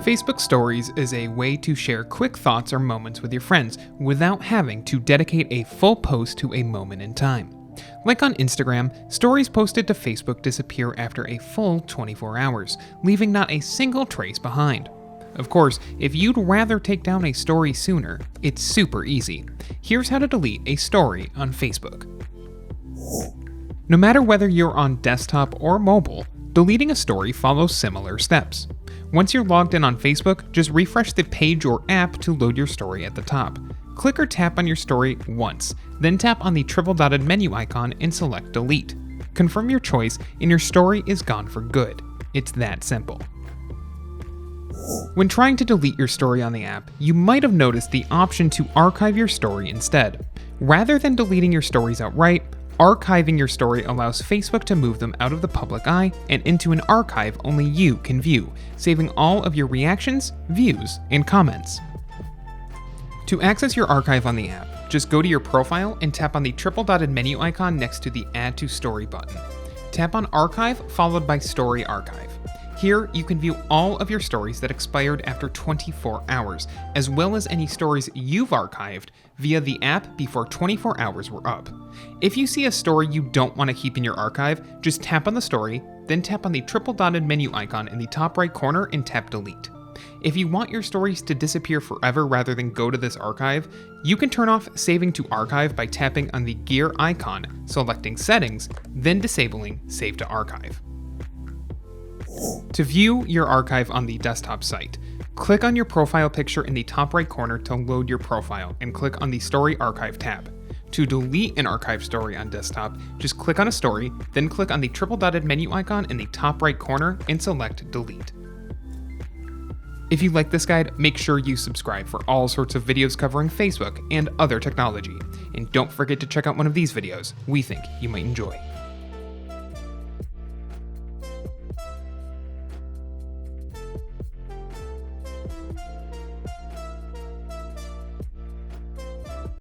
Facebook Stories is a way to share quick thoughts or moments with your friends without having to dedicate a full post to a moment in time. Like on Instagram, stories posted to Facebook disappear after a full 24 hours, leaving not a single trace behind. Of course, if you'd rather take down a story sooner, it's super easy. Here's how to delete a story on Facebook. No matter whether you're on desktop or mobile, deleting a story follows similar steps. Once you're logged in on Facebook, just refresh the page or app to load your story at the top. Click or tap on your story once, then tap on the triple dotted menu icon and select Delete. Confirm your choice and your story is gone for good. It's that simple. When trying to delete your story on the app, you might have noticed the option to archive your story instead. Rather than deleting your stories outright, archiving your story allows Facebook to move them out of the public eye and into an archive only you can view, saving all of your reactions, views, and comments. To access your archive on the app, just go to your profile and tap on the triple dotted menu icon next to the Add to Story button. Tap on Archive followed by Story Archive. Here, you can view all of your stories that expired after 24 hours, as well as any stories you've archived via the app before 24 hours were up. If you see a story you don't want to keep in your archive, just tap on the story, then tap on the triple dotted menu icon in the top right corner and tap Delete. If you want your stories to disappear forever rather than go to this archive, you can turn off Saving to Archive by tapping on the gear icon, selecting Settings, then disabling Save to Archive. To view your archive on the desktop site, click on your profile picture in the top right corner to load your profile and click on the Story Archive tab. To delete an archive story on desktop, just click on a story, then click on the triple dotted menu icon in the top right corner and select Delete. If you like this guide, make sure you subscribe for all sorts of videos covering Facebook and other technology. And don't forget to check out one of these videos we think you might enjoy.